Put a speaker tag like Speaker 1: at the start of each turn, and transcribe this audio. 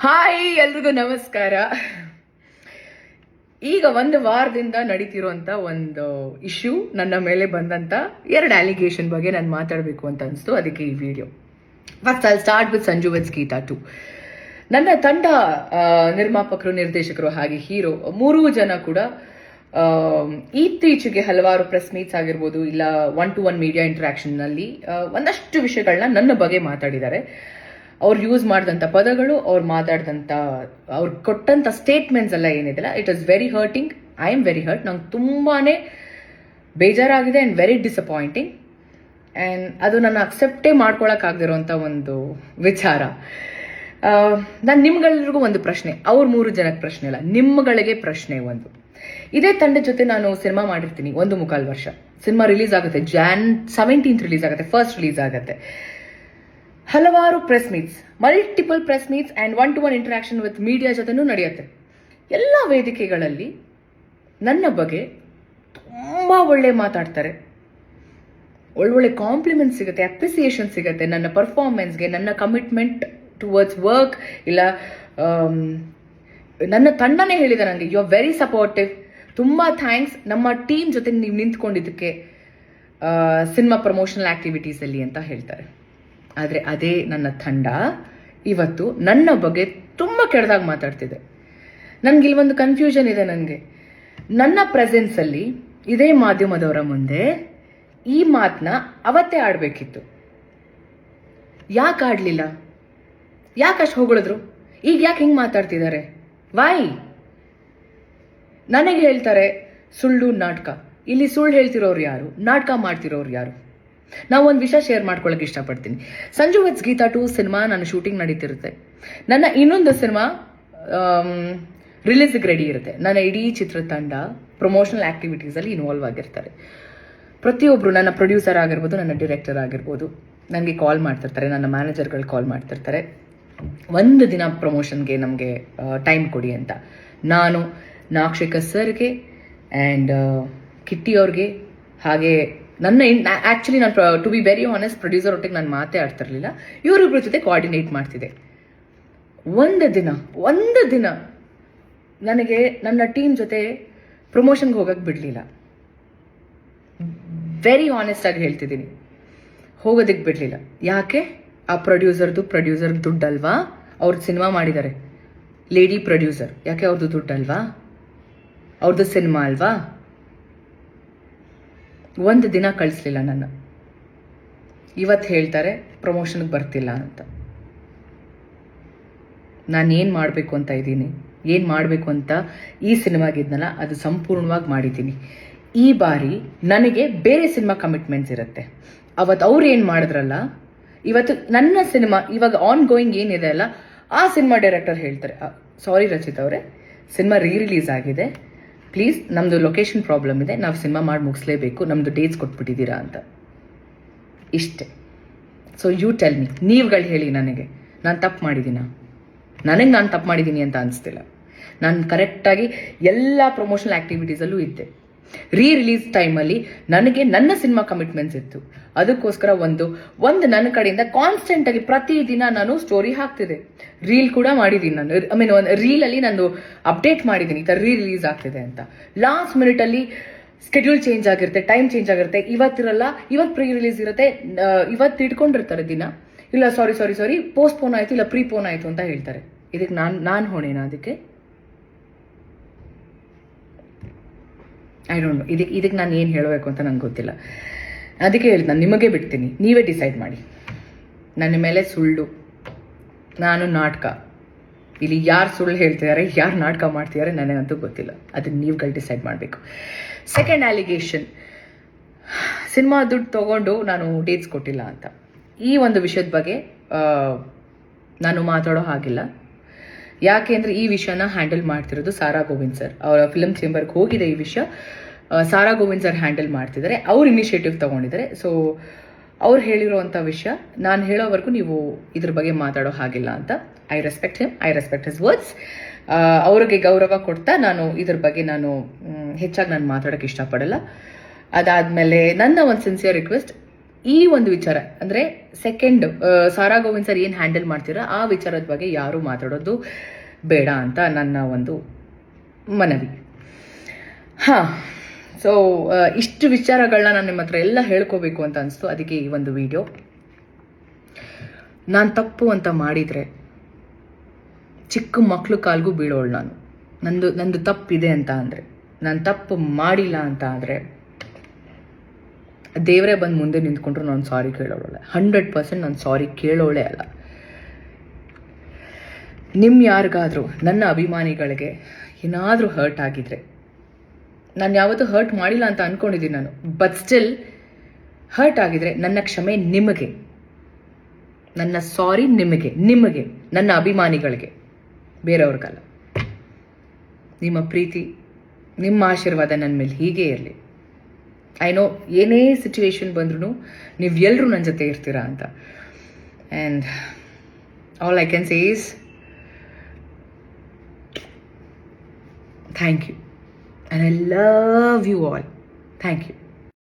Speaker 1: Hi, ಎಲ್ರಿಗೂ ನಮಸ್ಕಾರ. ಈಗ ಒಂದು ವಾರದಿಂದ ನಡೀತಿರುವಂತ ಒಂದು ಇಶ್ಯೂ, ನನ್ನ ಮೇಲೆ ಬಂದಂತ 2 ಅಲಿಗೇಷನ್ ಬಗ್ಗೆ ನಾನು ಮಾತಾಡಬೇಕು ಅಂತ ಅನಿಸ್ತು. ಅದಕ್ಕೆ ಈ video. First I start with Sanju with Geetha 2. ನನ್ನ ತಂಡ ನಿರ್ಮಾಪಕರು, ನಿರ್ದೇಶಕರು ಹಾಗೆ ಹೀರೋ 3 ಜನ ಕೂಡ ಇತ್ತೀಚೆಗೆ ಹಲವಾರು ಪ್ರೆಸ್ ಮೀಟ್ಸ್ ಆಗಿರ್ಬೋದು, ಇಲ್ಲ 1-to-1 ಮೀಡಿಯಾ ಇಂಟ್ರಾಕ್ಷನ್ ನಲ್ಲಿ ಒಂದಷ್ಟು ವಿಷಯಗಳನ್ನ ನನ್ನ ಬಗ್ಗೆ ಮಾತಾಡಿದ್ದಾರೆ. ಅವ್ರು ಯೂಸ್ ಮಾಡಿದಂಥ ಪದಗಳು, ಅವ್ರು ಕೊಟ್ಟಂಥ ಸ್ಟೇಟ್ಮೆಂಟ್ಸ್ ಎಲ್ಲ ಏನಿದೆಲ್ಲ, it is very hurting. I am very hurt. ನಂಗೆ ತುಂಬಾನೇ ಬೇಜಾರಾಗಿದೆ ಆ್ಯಂಡ್ ವೆರಿ ಡಿಸಪಾಯಿಂಟಿಂಗ್. ಆ್ಯಂಡ್ ಅದು ನಾನು ಅಕ್ಸೆಪ್ಟೇ ಮಾಡ್ಕೊಳಕ್ಕಾಗದಿರೋಂಥ ಒಂದು ವಿಚಾರ. ನಾನು ನಿಮ್ಗೆಲ್ರಿಗೂ ಒಂದು ಪ್ರಶ್ನೆ, ಅವ್ರ 3 ಜನಕ್ಕೆ ಪ್ರಶ್ನೆ ಇಲ್ಲ, ನಿಮ್ಗಳಿಗೆ ಪ್ರಶ್ನೆ ಒಂದು. ಇದೇ ತಂಡದ ಜೊತೆ ನಾನು ಸಿನಿಮಾ ಮಾಡಿರ್ತೀನಿ 1.25 ವರ್ಷ. ಸಿನಿಮಾ ರಿಲೀಸ್ ಆಗುತ್ತೆ Jan 17th ರಿಲೀಸ್ ಆಗುತ್ತೆ, ಫಸ್ಟ್ ರಿಲೀಸ್ ಆಗುತ್ತೆ. ಹಲವಾರು press meets, multiple press meets and 1-to-1 interaction with media ಜೊತೆನೂ ನಡೆಯುತ್ತೆ. ಎಲ್ಲ ವೇದಿಕೆಗಳಲ್ಲಿ ನನ್ನ ಬಗ್ಗೆ ತುಂಬ ಒಳ್ಳೆ ಮಾತಾಡ್ತಾರೆ, ಒಳ್ಳೊಳ್ಳೆ ಕಾಂಪ್ಲಿಮೆಂಟ್ ಸಿಗುತ್ತೆ, ಅಪ್ರಿಸಿಯೇಷನ್ ಸಿಗುತ್ತೆ ನನ್ನ ಪರ್ಫಾರ್ಮೆನ್ಸ್ಗೆ, ನನ್ನ ಕಮಿಟ್ಮೆಂಟ್ ಟುವರ್ಡ್ಸ್ ವರ್ಕ್. ಇಲ್ಲ ನನ್ನ ತಂಡನೇ ಹೇಳಿದೆ ನನಗೆ, ಯು ಆರ್ ವೆರಿ ಸಪೋರ್ಟಿವ್, ತುಂಬ ಥ್ಯಾಂಕ್ಸ್ ನಮ್ಮ ಟೀಮ್ ಜೊತೆ ನೀವು ನಿಂತ್ಕೊಂಡಿದ್ದಕ್ಕೆ ಸಿನಿಮಾ ಪ್ರಮೋಷನಲ್ ಆಕ್ಟಿವಿಟೀಸಲ್ಲಿ ಅಂತ ಹೇಳ್ತಾರೆ. ಆದರೆ ಅದೇ ನನ್ನ ತಂಡ ಇವತ್ತು ನನ್ನ ಬಗ್ಗೆ ತುಂಬ ಕೆಟ್ಟದಾಗಿ ಮಾತಾಡ್ತಿದೆ. ನನಗೆ ಇಲ್ಲಿ ಒಂದು ಕನ್ಫ್ಯೂಷನ್ ಇದೆ. ನನಗೆ ನನ್ನ ಪ್ರೆಸೆನ್ಸಲ್ಲಿ ಇದೇ ಮಾಧ್ಯಮದವರ ಮುಂದೆ ಈ ಮಾತನ್ನ ಅವತ್ತೇ ಆಡಬೇಕಿತ್ತು. ಯಾಕೆ ಆಡಲಿಲ್ಲ? ಯಾಕೆ ಅಷ್ಟು ಹೊಗಳಿದ್ರು? ಈಗ ಯಾಕೆ ಹಿಂಗೆ ಮಾತಾಡ್ತಿದ್ದಾರೆ? ವೈ? ನನಗೆ ಹೇಳ್ತಾರೆ ಸುಳ್ಳು ನಾಟಕ. ಇಲ್ಲಿ ಸುಳ್ಳು ಹೇಳ್ತಿರೋರು ಯಾರು? ನಾಟಕ ಮಾಡ್ತಿರೋರು ಯಾರು? ನಾವು ಒಂದು ವಿಷಯ ಶೇರ್ ಮಾಡ್ಕೊಳ್ಳೋಕೆ ಇಷ್ಟಪಡ್ತೀನಿ. ಸಂಜು ವಿತ್ ಗೀತಾ 2 ಸಿನಿಮಾ ನನ್ನ ಶೂಟಿಂಗ್ ನಡೀತಿರುತ್ತೆ. ನನ್ನ ಇನ್ನೊಂದು ಸಿನಿಮಾ ರಿಲೀಸ್ಗೆ ರೆಡಿ ಇರುತ್ತೆ. ನನ್ನ ಇಡೀ ಚಿತ್ರತಂಡ ಪ್ರಮೋಷನಲ್ ಆಕ್ಟಿವಿಟೀಸಲ್ಲಿ ಇನ್ವಾಲ್ವ್ ಆಗಿರ್ತಾರೆ. ಪ್ರತಿಯೊಬ್ಬರು, ನನ್ನ ಪ್ರೊಡ್ಯೂಸರ್ ಆಗಿರ್ಬೋದು, ನನ್ನ ಡೈರೆಕ್ಟರ್ ಆಗಿರ್ಬೋದು, ನನಗೆ ಕಾಲ್ ಮಾಡ್ತಿರ್ತಾರೆ, ನನ್ನ ಮ್ಯಾನೇಜರ್ಗಳು ಕಾಲ್ ಮಾಡ್ತಿರ್ತಾರೆ, ಒಂದು ದಿನ ಪ್ರಮೋಷನ್ಗೆ ನಮಗೆ ಟೈಮ್ ಕೊಡಿ ಅಂತ. ನಾನು ನಾಕ್ಷಿಕ ಸರ್ಗೆ ಆ್ಯಂಡ್ ಕಿಟ್ಟಿ ಅವ್ರಿಗೆ, ಹಾಗೆ ನನ್ನ ಆ್ಯಕ್ಚುಲಿ ನಾನು to be very honest, producer ಒಟ್ಟಿಗೆ ನಾನು ಮಾತೇ ಆಡ್ತಿರ್ಲಿಲ್ಲ, ಇವರಿಬ್ಬರ ಜೊತೆ ಕೋಆರ್ಡಿನೇಟ್ ಮಾಡ್ತಿದ್ದೆ. ಒಂದು ದಿನ ನನಗೆ ನನ್ನ ಟೀಮ್ ಜೊತೆ ಪ್ರಮೋಷನ್ಗೆ ಹೋಗಕ್ಕೆ ಬಿಡಲಿಲ್ಲ. ವೆರಿ ಆನೆಸ್ಟ್ ಆಗಿ ಹೇಳ್ತಿದ್ದೀನಿ, ಹೋಗೋದಕ್ಕೆ ಬಿಡಲಿಲ್ಲ. ಯಾಕೆ? ಆ ಪ್ರೊಡ್ಯೂಸರ್ ದುಡ್ಡಲ್ವಾ? ಅವ್ರದ್ದು ಸಿನಿಮಾ ಮಾಡಿದ್ದಾರೆ, ಲೇಡಿ ಪ್ರೊಡ್ಯೂಸರ್. ಯಾಕೆ? ಅವ್ರದ್ದು ದುಡ್ಡಲ್ವಾ? ಅವ್ರದ್ದು ಸಿನಿಮಾ ಅಲ್ವಾ? ಒಂದು ದಿನ ಕಳಿಸ್ಲಿಲ್ಲ ನನ್ನ. ಇವತ್ತು ಹೇಳ್ತಾರೆ ಪ್ರಮೋಷನ್ಗೆ ಬರ್ತಿಲ್ಲ ಅಂತ. ನಾನು ಏನು ಮಾಡಬೇಕು ಅಂತ ಇದ್ದೀನಿ, ಏನು ಮಾಡಬೇಕು ಅಂತ ಈ ಸಿನಿಮಾಗಿದ್ನಲ್ಲ ಅದು ಸಂಪೂರ್ಣವಾಗಿ ಮಾಡಿದ್ದೀನಿ. ಈ ಬಾರಿ ನನಗೆ ಬೇರೆ ಸಿನಿಮಾ ಕಮಿಟ್ಮೆಂಟ್ಸ್ ಇರುತ್ತೆ. ಅವತ್ತು ಅವ್ರು ಏನು ಮಾಡಿದ್ರಲ್ಲ, ಇವತ್ತು ನನ್ನ ಸಿನಿಮಾ ಇವಾಗ ಆನ್ ಗೋಯಿಂಗ್ ಏನಿದೆ ಅಲ್ಲ, ಆ ಸಿನಿಮಾ ಡೈರೆಕ್ಟರ್ ಹೇಳ್ತಾರೆ, ಸಾರಿ ರಚಿತ್ ಅವರೇ, ಸಿನಿಮಾ ರಿಲೀಸ್ ಆಗಿದೆ, ಪ್ಲೀಸ್ ನಮ್ಮದು ಲೊಕೇಶನ್ ಪ್ರಾಬ್ಲಮ್ ಇದೆ, ನಾವು ಸಿನಿಮಾ ಮಾಡಿ ಮುಗಿಸ್ಲೇಬೇಕು, ನಮ್ಮದು ಡೇಟ್ಸ್ ಕೊಟ್ಬಿಟ್ಟಿದ್ದೀರಾ ಅಂತ. ಇಷ್ಟೇ. ಸೊ ಯು ಟೆಲ್ ಮಿ, ನೀವುಗಳು ಹೇಳಿ ನನಗೆ, ನಾನು ತಪ್ಪು ಮಾಡಿದ್ದೀನ? ನನಗೆ ನಾನು ತಪ್ಪು ಮಾಡಿದ್ದೀನಿ ಅಂತ ಅನಿಸ್ತಿಲ್ಲ. ನಾನು ಕರೆಕ್ಟಾಗಿ ಎಲ್ಲ ಪ್ರಮೋಷನಲ್ ಆ್ಯಕ್ಟಿವಿಟೀಸಲ್ಲೂ ಇದ್ದೆ. ರಿಲೀಸ್ ಟೈಮಲ್ಲಿ ನನಗೆ ನನ್ನ ಸಿನಿಮಾ ಕಮಿಟ್ಮೆಂಟ್ಸ್ ಇತ್ತು. ಅದಕ್ಕೋಸ್ಕರ ಒಂದು ನನ್ನ ಕಡೆಯಿಂದ ಕಾನ್ಸ್ಟೆಂಟ್ ಆಗಿ ಪ್ರತಿದಿನ ನಾನು ಸ್ಟೋರಿ ಹಾಕ್ತಿದ್ದೆ, ರೀಲ್ ಕೂಡ ಮಾಡಿದ್ದೀನಿ. ನಾನು ಒಂದು ರೀಲಲ್ಲಿ ನಾನು ಅಪ್ಡೇಟ್ ಮಾಡಿದ್ದೀನಿ, ಈ ಥರ ರಿಲೀಸ್ ಆಗ್ತಿದೆ ಅಂತ. ಲಾಸ್ಟ್ ಮಿನಿಟಲ್ಲಿ ಸ್ಕೆಡ್ಯೂಲ್ ಚೇಂಜ್ ಆಗಿರುತ್ತೆ, ಟೈಮ್ ಚೇಂಜ್ ಆಗಿರುತ್ತೆ, ಇವತ್ತಿರಲ್ಲ, ಇವತ್ತು ಪ್ರೀ ರಿಲೀಸ್ ಇರುತ್ತೆ, ಇವತ್ತು ಇಟ್ಕೊಂಡಿರ್ತಾರೆ ದಿನ, ಇಲ್ಲ ಸಾರಿ ಪೋಸ್ಟ್ಪೋನ್ ಆಯಿತು, ಇಲ್ಲ ಪ್ರೀಪೋನ್ ಆಯಿತು ಅಂತ ಹೇಳ್ತಾರೆ. ಇದಕ್ಕೆ ನಾನು ಹೊಣೆನಾ? ಅದಕ್ಕೆ ಐ ಡೋಂಟ್ ನೋ. ಇದಕ್ಕೆ ನಾನು ಏನು ಹೇಳಬೇಕು ಅಂತ ನಂಗೆ ಗೊತ್ತಿಲ್ಲ. ಅದಕ್ಕೆ ಹೇಳಿದ್, ನಾನು ನಿಮಗೆ ಬಿಡ್ತೀನಿ, ನೀವೇ ಡಿಸೈಡ್ ಮಾಡಿ. ನನ್ನ ಮೇಲೆ ಸುಳ್ಳು, ನಾನು ನಾಟಕ, ಇಲ್ಲಿ ಯಾರು ಸುಳ್ಳು ಹೇಳ್ತಿದ್ದಾರೆ, ಯಾರು ನಾಟಕ ಮಾಡ್ತಿದ್ದಾರೆ ನನಗಂತೂ ಗೊತ್ತಿಲ್ಲ. ಅದನ್ನು ನೀವುಗಳು ಡಿಸೈಡ್ ಮಾಡಬೇಕು. ಸೆಕೆಂಡ್ ಅಲಿಗೇಷನ್, ಸಿನಿಮಾ ದುಡ್ಡು ತೊಗೊಂಡು ನಾನು ಡೇಟ್ಸ್ ಕೊಟ್ಟಿಲ್ಲ ಅಂತ. ಈ ಒಂದು ವಿಷಯದ ಬಗ್ಗೆ ನಾನು ಮಾತಾಡೋ ಹಾಗಿಲ್ಲ. ಯಾಕೆ ಅಂದರೆ ಈ ವಿಷಯನ ಹ್ಯಾಂಡಲ್ ಮಾಡ್ತಿರೋದು ಸಾರಾ ಗೋವಿಂದ್ ಸರ್. ಅವರ ಫಿಲ್ಮ್ ಚೇಂಬರ್ಗೆ ಹೋಗಿದೆ ಈ ವಿಷಯ, ಸಾರಾ ಗೋವಿಂದ್ ಸರ್ ಹ್ಯಾಂಡಲ್ ಮಾಡ್ತಿದ್ದಾರೆ, ಅವ್ರು ಇನಿಷಿಯೇಟಿವ್ ತೊಗೊಂಡಿದ್ದಾರೆ. ಸೊ ಅವ್ರು ಹೇಳಿರೋವಂಥ ವಿಷಯ ನಾನು ಹೇಳೋವರೆಗೂ ನೀವು ಇದ್ರ ಬಗ್ಗೆ ಮಾತಾಡೋ ಹಾಗಿಲ್ಲ ಅಂತ. I respect him, I respect his words. ಅವ್ರಿಗೆ ಗೌರವ ಕೊಡ್ತಾ ನಾನು ಇದ್ರ ಬಗ್ಗೆ ಹೆಚ್ಚಾಗಿ ನಾನು ಮಾತಾಡೋಕ್ಕೆ ಇಷ್ಟಪಡಲ್ಲ. ಅದಾದಮೇಲೆ ನನ್ನ ಒಂದು ಸಿನ್ಸಿಯರ್ ರಿಕ್ವೆಸ್ಟ್, ಈ ಒಂದು ವಿಚಾರ ಅಂದರೆ ಸೆಕೆಂಡ್ ಸಾರಾ ಗೋವಿಂದ್ ಸರ್ ಏನು ಹ್ಯಾಂಡಲ್ ಮಾಡ್ತೀರಾ ಆ ವಿಚಾರದ ಬಗ್ಗೆ ಯಾರು ಮಾತಾಡೋದು ಬೇಡ ಅಂತ ನನ್ನ ಒಂದು ಮನವಿ. ಹಾಂ, ಸೊ ಇಷ್ಟು ವಿಚಾರಗಳನ್ನ ನಾನು ನಿಮ್ಮ ಹತ್ರ ಎಲ್ಲ ಹೇಳ್ಕೋಬೇಕು ಅಂತ ಅನಿಸ್ತು. ಅದಕ್ಕೆ ಈ ಒಂದು ವಿಡಿಯೋ. ನಾನು ತಪ್ಪು ಅಂತ ಮಾಡಿದರೆ ಚಿಕ್ಕ ಮಕ್ಕಳು ಕಾಲ್ಗೂ ಬೀಳೋಳು ನಾನು. ನಂದು ತಪ್ಪಿದೆ ಅಂತ ಅಂದರೆ, ನಾನು ತಪ್ಪು ಮಾಡಿಲ್ಲ ಅಂತ ಆದರೆ ದೇವರೇ ಬಂದು ಮುಂದೆ ನಿಂತ್ಕೊಂಡ್ರು ನಾನು ಸಾರಿ ಕೇಳೋಳೆ. 100% ನಾನು ಸಾರಿ ಕೇಳೋಳೆ ಅಲ್ಲ. ಯಾರಿಗಾದರೂ ನನ್ನ ಅಭಿಮಾನಿಗಳಿಗೆ ಏನಾದರೂ ಹರ್ಟ್ ಆಗಿದ್ರೆ, ನಾನು ಯಾವತ್ತೂ ಹರ್ಟ್ ಮಾಡಿಲ್ಲ ಅಂತ ಅಂದ್ಕೊಂಡಿದ್ದೀನಿ ನಾನು, ಬಟ್ ಸ್ಟಿಲ್ ಹರ್ಟ್ ಆಗಿದ್ರೆ ನನ್ನ ಕ್ಷಮೆ ನಿಮಗೆ, ನನ್ನ ಸಾರಿ ನಿಮಗೆ ನನ್ನ ಅಭಿಮಾನಿಗಳಿಗೆ, ಬೇರೆಯವ್ರಿಗಲ್ಲ. ನಿಮ್ಮ ಪ್ರೀತಿ, ನಿಮ್ಮ ಆಶೀರ್ವಾದ ನನ್ನ ಮೇಲೆ ಹೀಗೆ ಇರಲಿ. ಐ ನೋ ಏನೇ ಸಿಚುವೇಶನ್ ಬಂದ್ರೂ ನೀವು ಎಲ್ಲರೂ ನನ್ನ ಜೊತೆ ಇರ್ತೀರಾ ಅಂತ. And all I can say is thank you. And I love you all. Thank you.